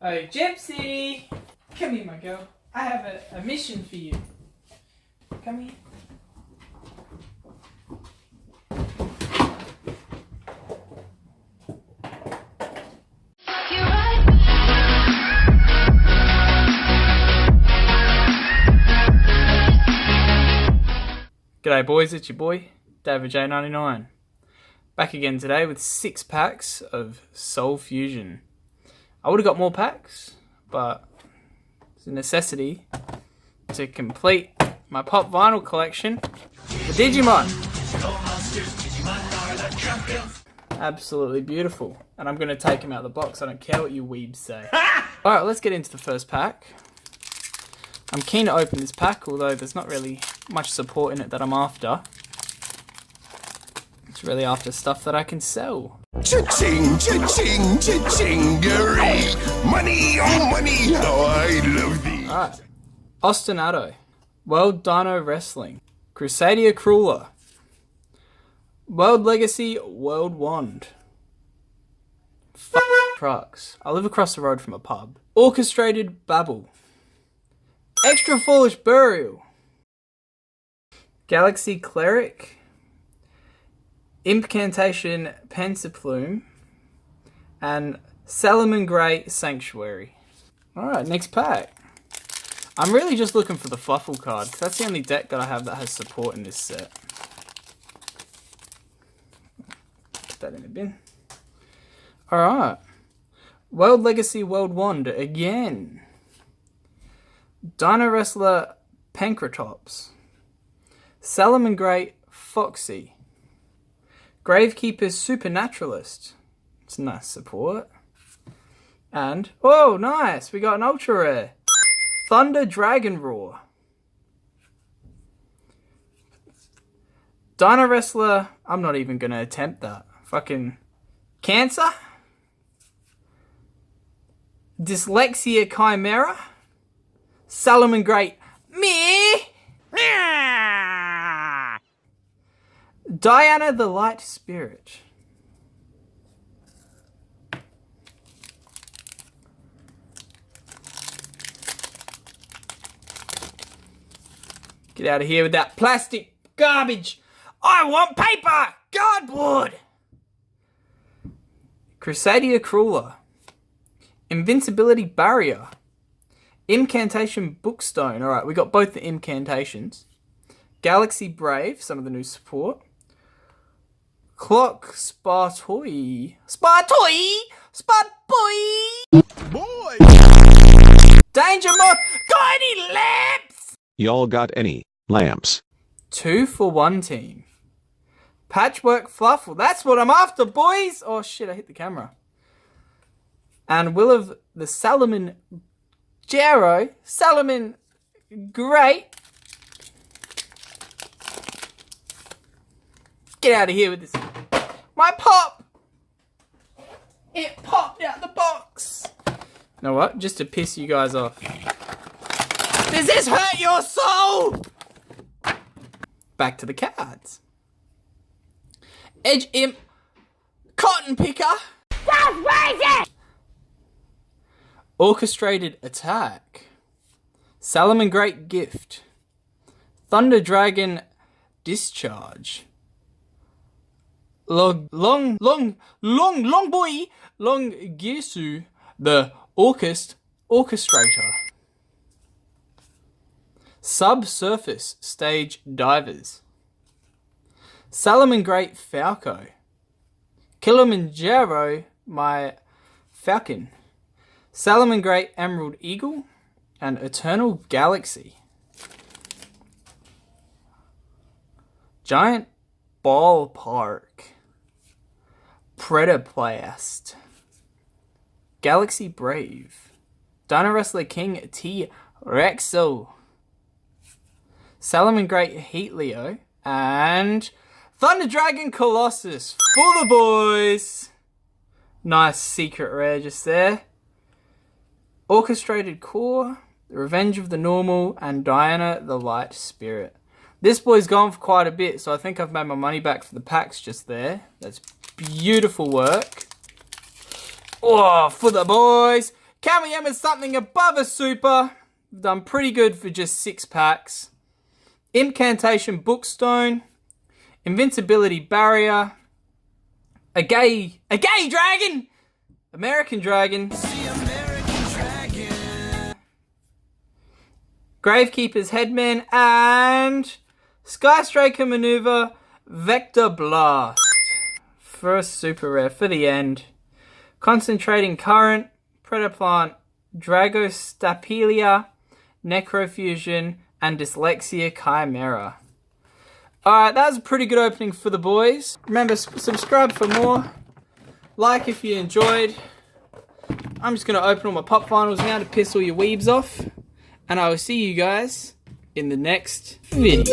Oh, Gypsy! Come here, my girl. I have a mission for you. Come here. G'day boys, it's your boy, David J99. Back again today with 6 packs of Soul Fusion. I would have got more packs, but it's a necessity to complete my pop vinyl collection for Digimon. Absolutely beautiful. And I'm going to take them out of the box. I don't care what you weebs say. Alright, let's get into the first pack. I'm keen to open this pack, although there's not really much support in it that I'm after. It's really after stuff that I can sell. Cha-ching, cha-ching, cha-chingery. Money, oh money, how I love thee. Alright. Ostinato. World Dino Wrestling. Crusadia Crueler. World Legacy World Wand. F*** trucks. I live across the road from a pub. Orchestrated Babble. Extra Foolish Burial. Galaxy Cleric. Incantation Pensiplume. And Salamangreat Sanctuary. Alright, next pack. I'm really just looking for the Fluffle card, because that's the only deck that I have that has support in this set. Put that in the bin. Alright. World Legacy World Wand again. Dino Wrestler Pancratops. Salamangreat Foxy. Gravekeeper Supernaturalist. It's nice support. And, oh nice, we got an ultra rare. Thunder Dragon Roar. Dino Wrestler, I'm not even going to attempt that. Fucking Cancer. Dyslexia Chimera. Salamangreat me. Diana the Light Spirit. Get out of here with that plastic garbage. I want paper! Cardboard! Crusadia Crueler. Invincibility Barrier. Incantation Bookstone. Alright, we got both the incantations. Galaxy Brave, some of the new support. Clock Spartoy. Spartoy! Spartoy! Boy! Danger Moth! Got any lamps? Y'all got any lamps? 2 for 1 team. Patchwork Fluffle. That's what I'm after, boys! Oh shit, I hit the camera. And Will of the Salaman Jero. Salaman Great. Get out of here with this. My pop! It popped out the box. You know what? Just to piss you guys off. Does this hurt your soul? Back to the cards. Edge Imp. Cotton Picker. That's crazy! Orchestrated Attack. Salamangreat Gift. Thunder Dragon Discharge. Long Gisu, the Orchestrator. Subsurface Stage Divers. Salamangreat Falco. Kilimanjaro, my Falcon. Salamangreat Emerald Eagle. And Eternal Galaxy. Giant Ballpark. Predaplast. Galaxy Brave. Dino Wrestler King T. Rexo. Salamangreat Heatleo. And Thunder Dragon Colossus for the boys. Nice secret rare just there. Orchestrated Core. Revenge of the Normal. And Diana the Light Spirit. This boy's gone for quite a bit, so I think I've made my money back for the packs just there. That's beautiful work. Oh, for the boys. Kamiyama is something above a super. We've done pretty good for just 6 packs. Incantation Bookstone. Invincibility Barrier. A gay dragon! American Dragon. Gravekeeper's Headman. And Skystriker Maneuver Vector Blast. First super rare for the end. Concentrating Current. Predaplant. Dragostapelia. Necrofusion. And Dyslexia Chimera. Alright, that was a pretty good opening for the boys. Remember, subscribe for more. Like if you enjoyed. I'm just going to open all my pop finals now to piss all your weebs off. And I will see you guys in the next video.